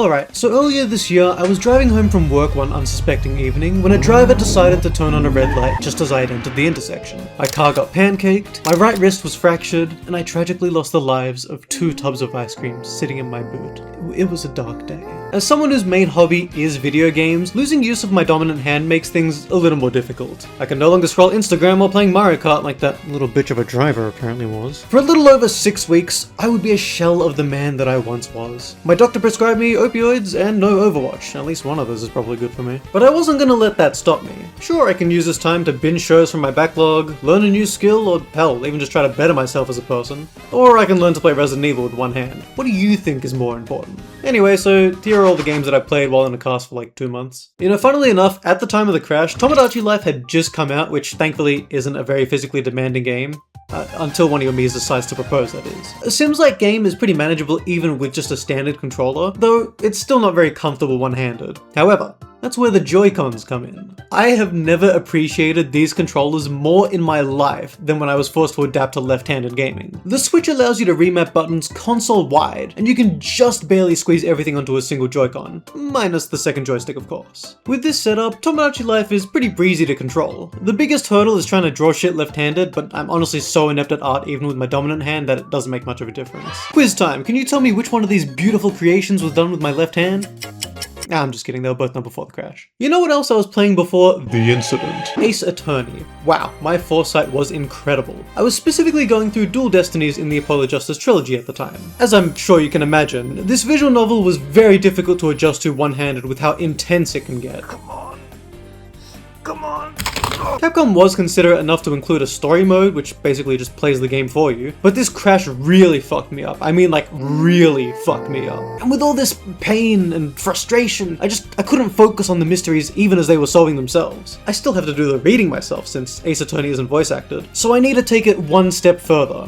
Alright, so earlier this year, I was driving home from work one unsuspecting evening when a driver decided to turn on a red light just as I had entered the intersection. My car got pancaked, my right wrist was fractured, and I tragically lost the lives of 2 tubs of ice cream sitting in my boot. It was a dark day. As someone whose main hobby is video games, losing use of my dominant hand makes things a little more difficult. I can no longer scroll Instagram while playing Mario Kart like that little bitch of a driver apparently was. For a little over 6 weeks, I would be a shell of the man that I once was. My doctor prescribed me opioids and no Overwatch. At least one of those is probably good for me. But I wasn't gonna let that stop me. Sure, I can use this time to binge shows from my backlog, learn a new skill, or hell, even just try to better myself as a person. Or I can learn to play Resident Evil with one hand. What do you think is more important? Anyway, so here are all the games that I played while in a cast for like 2 months. You know, funnily enough, at the time of the crash, Tomodachi Life had just come out, which thankfully isn't a very physically demanding game. Until one of your Miis decides to propose, that is. A Sims-like game is pretty manageable even with just a standard controller, though it's still not very comfortable one-handed. However, that's where the Joy-Cons come in. I have never appreciated these controllers more in my life than when I was forced to adapt to left-handed gaming. The Switch allows you to remap buttons console-wide, and you can just barely squeeze everything onto a single Joy-Con, minus the second joystick of course. With this setup, Tomodachi Life is pretty breezy to control. The biggest hurdle is trying to draw shit left-handed, but I'm honestly so inept at art even with my dominant hand that it doesn't make much of a difference. Quiz time, can you tell me which one of these beautiful creations was done with my left hand? Nah, I'm just kidding, they were both done before the crash. You know what else I was playing before the incident? Ace Attorney. Wow, my foresight was incredible. I was specifically going through Dual Destinies in the Apollo Justice trilogy at the time. As I'm sure you can imagine, this visual novel was very difficult to adjust to one-handed with how intense it can get. Come on. Capcom was considerate enough to include a story mode, which basically just plays the game for you, but this crash really fucked me up. I mean, like, really fucked me up. And with all this pain and frustration, I couldn't focus on the mysteries even as they were solving themselves. I still have to do the reading myself since Ace Attorney isn't voice acted, so I need to take it one step further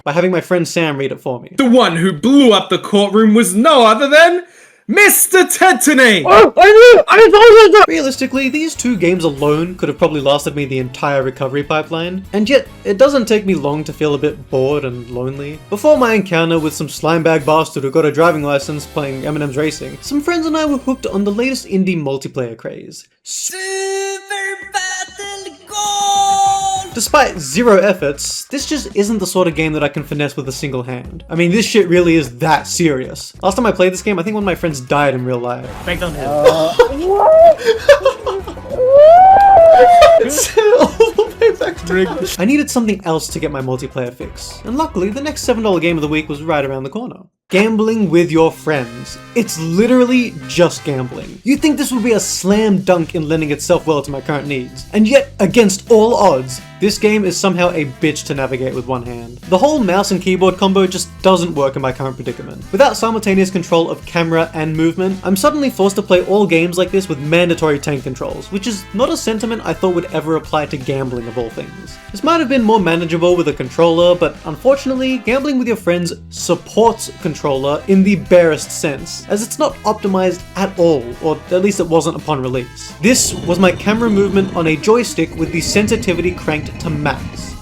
by having my friend Sam read it for me. The one who blew up the courtroom was no other than Mr. Tetany! Oh, I knew! Realistically, these 2 games alone could have probably lasted me the entire recovery pipeline, and yet it doesn't take me long to feel a bit bored and lonely. Before my encounter with some slimebag bastard who got a driving license playing Eminem's Racing, some friends and I were hooked on the latest indie multiplayer craze. Despite 0 efforts, this just isn't the sort of game that I can finesse with a single hand. I mean, this shit really is that serious. Last time I played this game, I think one of my friends died in real life. Back on him. I needed something else to get my multiplayer fix, and luckily the next $7 game of the week was right around the corner. Gambling with your friends. It's literally just gambling. You'd think this would be a slam dunk in lending itself well to my current needs, and yet, against all odds, this game is somehow a bitch to navigate with one hand. The whole mouse and keyboard combo just doesn't work in my current predicament. Without simultaneous control of camera and movement, I'm suddenly forced to play all games like this with mandatory tank controls, which is not a sentiment I thought would ever apply to gambling of all things. This might have been more manageable with a controller, but unfortunately, gambling with your friends supports controller in the barest sense, as it's not optimized at all, or at least it wasn't upon release. This was my camera movement on a joystick with the sensitivity cranked to max.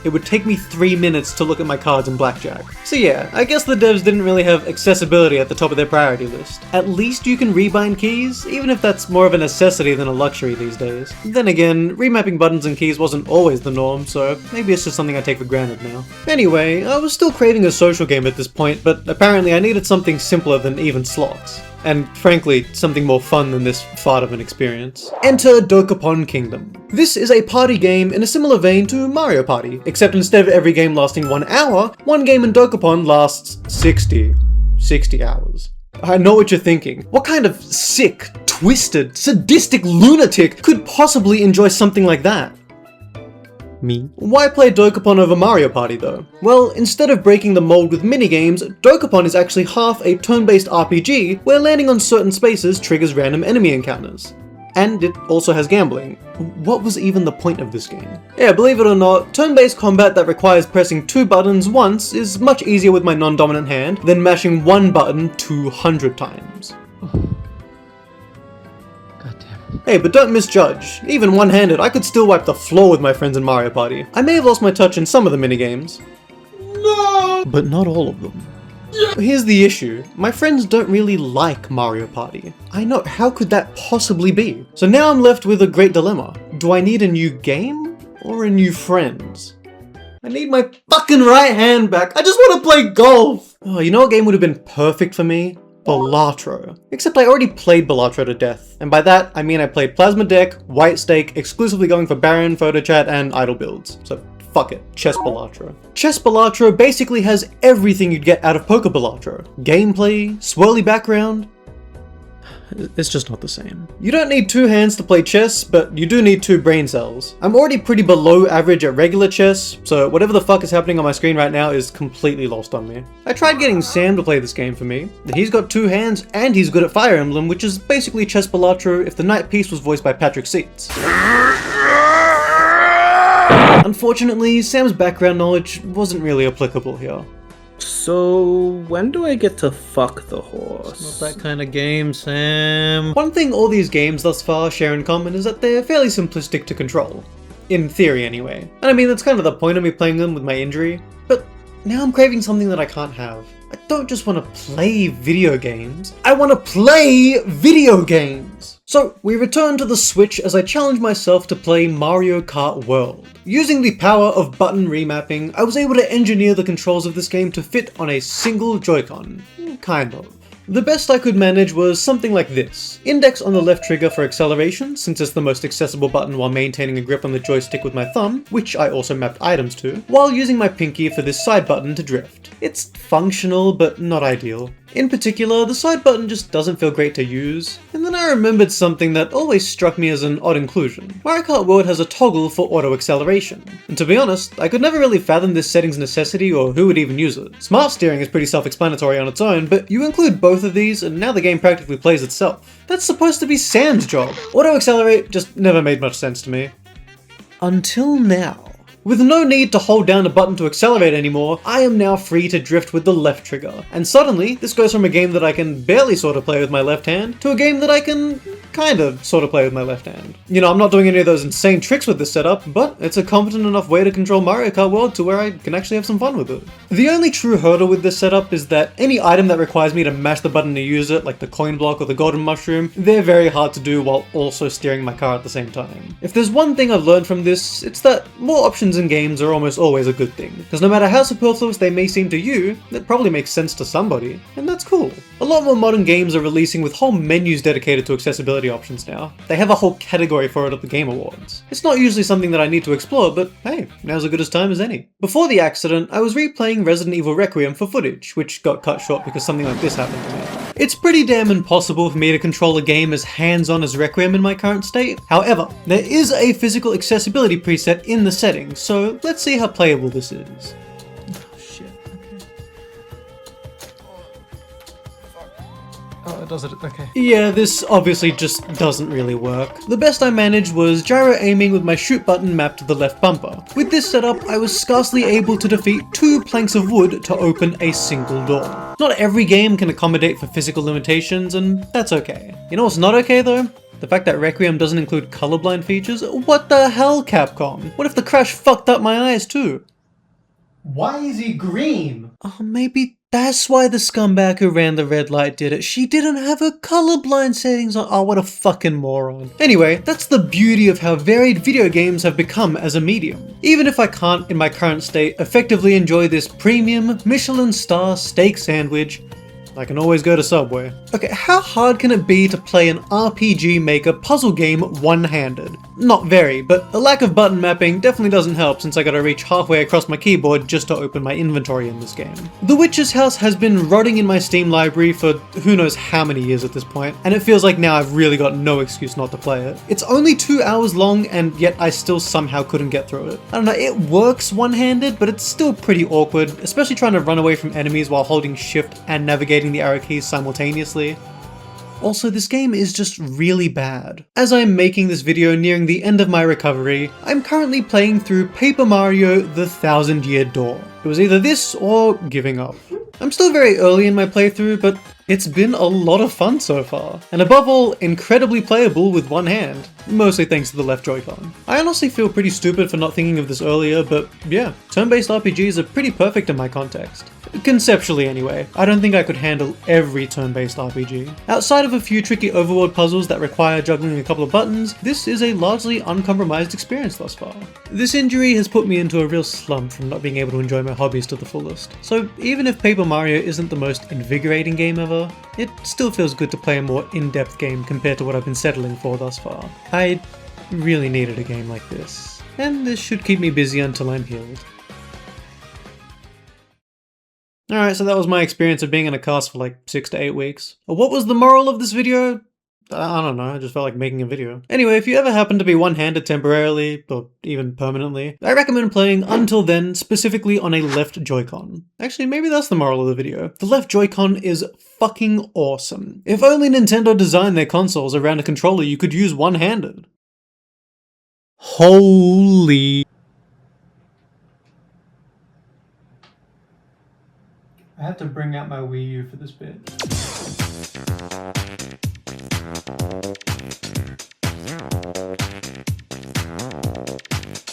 It would take me 3 minutes to look at my cards in blackjack. So yeah, I guess the devs didn't really have accessibility at the top of their priority list. At least you can rebind keys, even if that's more of a necessity than a luxury these days. Then again, remapping buttons and keys wasn't always the norm, so maybe it's just something I take for granted now. Anyway, I was still craving a social game at this point, but apparently I needed something simpler than even slots. And frankly, something more fun than this fart of an experience. Enter Dokapon Kingdom. This is a party game in a similar vein to Mario Party, except instead of every game lasting 1 hour, one game in Dokapon lasts 60 hours. I know what you're thinking. What kind of sick, twisted, sadistic lunatic could possibly enjoy something like that? Me. Why play Dokapon over Mario Party though? Well, instead of breaking the mold with minigames, Dokapon is actually half a turn-based RPG where landing on certain spaces triggers random enemy encounters. And it also has gambling. What was even the point of this game? Yeah, believe it or not, turn-based combat that requires pressing 2 buttons once is much easier with my non-dominant hand than mashing 1 button 200 times. Hey, but don't misjudge. Even one-handed, I could still wipe the floor with my friends in Mario Party. I may have lost my touch in some of the minigames. No! But not all of them. Here's the issue. My friends don't really like Mario Party. I know, how could that possibly be? So now I'm left with a great dilemma. Do I need a new game or a new friends? I need my fucking right hand back. I just want to play golf. Oh, you know what game would have been perfect for me? Balatro. Except I already played Balatro to death. And by that, I mean I played Plasma Deck, White Stake, exclusively going for Baron, Photo Chat, and Idle builds. So fuck it. Chess Balatro. Chess Balatro basically has everything you'd get out of Poker Balatro. Gameplay, swirly background. It's just not the same. You don't need 2 hands to play chess, but you do need 2 brain cells. I'm already pretty below average at regular chess, so whatever the fuck is happening on my screen right now is completely lost on me. I tried getting Sam to play this game for me. He's got 2 hands and he's good at Fire Emblem, which is basically Chess Balatro if the Knight piece was voiced by Patrick Seitz. Unfortunately, Sam's background knowledge wasn't really applicable here. So, when do I get to fuck the horse? It's not that kind of game, Sam. One thing all these games thus far share in common is that they're fairly simplistic to control. In theory, anyway. And I mean, that's kind of the point of me playing them with my injury. But now I'm craving something that I can't have. I don't just want to play video games. I want to play video games! So, we return to the Switch as I challenge myself to play Mario Kart World. Using the power of button remapping, I was able to engineer the controls of this game to fit on a single Joy-Con. Kind of. The best I could manage was something like this. Index on the left trigger for acceleration, since it's the most accessible button while maintaining a grip on the joystick with my thumb, which I also mapped items to, while using my pinky for this side button to drift. It's functional, but not ideal. In particular, the side button just doesn't feel great to use. And then I remembered something that always struck me as an odd inclusion. Mario Kart World has a toggle for auto acceleration. And to be honest, I could never really fathom this setting's necessity or who would even use it. Smart steering is pretty self-explanatory on its own, but you include both of these and now the game practically plays itself. That's supposed to be Sam's job. Auto accelerate just never made much sense to me. Until now. With no need to hold down a button to accelerate anymore, I am now free to drift with the left trigger. And suddenly, this goes from a game that I can barely sort of play with my left hand, to a game that I can kind of sort of play with my left hand. You know, I'm not doing any of those insane tricks with this setup, but it's a competent enough way to control Mario Kart World to where I can actually have some fun with it. The only true hurdle with this setup is that any item that requires me to mash the button to use it, like the coin block or the golden mushroom, they're very hard to do while also steering my car at the same time. If there's one thing I've learned from this, it's that more options in games are almost always a good thing, because no matter how superfluous they may seem to you, it probably makes sense to somebody, and that's cool. A lot more modern games are releasing with whole menus dedicated to accessibility options now. They have a whole category for it at the Game Awards. It's not usually something that I need to explore, but hey, now's as good a time as any. Before the accident, I was replaying Resident Evil Requiem for footage, which got cut short because something like this happened to me. It's pretty damn impossible for me to control a game as hands-on as Requiem in my current state. However, there is a physical accessibility preset in the settings, so let's see how playable this is. Oh shit, okay. Oh, it does it, okay. Yeah, this obviously just doesn't really work. The best I managed was gyro aiming with my shoot button mapped to the left bumper. With this setup, I was scarcely able to defeat 2 planks of wood to open a single door. Not every game can accommodate for physical limitations, and that's okay. You know what's not okay though? The fact that Requiem doesn't include colorblind features? What the hell, Capcom? What if the crash fucked up my eyes too? Why is he green? Oh, maybe that's why the scumbag who ran the red light did it. She didn't have her colorblind settings on. Oh, what a fucking moron. Anyway, that's the beauty of how varied video games have become as a medium. Even if I can't, in my current state, effectively enjoy this premium Michelin star steak sandwich, I can always go to Subway. Okay, how hard can it be to play an RPG Maker puzzle game one-handed? Not very, but a lack of button mapping definitely doesn't help since I gotta reach halfway across my keyboard just to open my inventory in this game. The Witcher's House has been rotting in my Steam library for who knows how many years at this point, and it feels like now I've really got no excuse not to play it. It's only 2 hours long, and yet I still somehow couldn't get through it. I don't know, it works one-handed, but it's still pretty awkward, especially trying to run away from enemies while holding shift and navigating the arrow keys simultaneously. Also, this game is just really bad. As I'm making this video nearing the end of my recovery, I'm currently playing through Paper Mario: The Thousand Year Door. It was either this or giving up. I'm still very early in my playthrough, but It's been a lot of fun so far, and above all, incredibly playable with one hand, mostly thanks to the left Joy-Con. I honestly feel pretty stupid for not thinking of this earlier, but yeah, turn-based RPGs are pretty perfect in my context. Conceptually anyway, I don't think I could handle every turn-based RPG. Outside of a few tricky overworld puzzles that require juggling a couple of buttons, this is a largely uncompromised experience thus far. This injury has put me into a real slump from not being able to enjoy my hobbies to the fullest, so even if Paper Mario isn't the most invigorating game ever, it still feels good to play a more in-depth game compared to what I've been settling for thus far. I really needed a game like this, and this should keep me busy until I'm healed. Alright, so that was my experience of being in a cast for like 6 to 8 weeks. What was the moral of this video? I don't know, I just felt like making a video. Anyway, if you ever happen to be one-handed temporarily, or even permanently, I recommend playing Until Then specifically on a left Joy-Con. Actually, maybe that's the moral of the video. The left Joy-Con is fucking awesome. If only Nintendo designed their consoles around a controller you could use one-handed. Holy... I had to bring out my Wii U for this bit.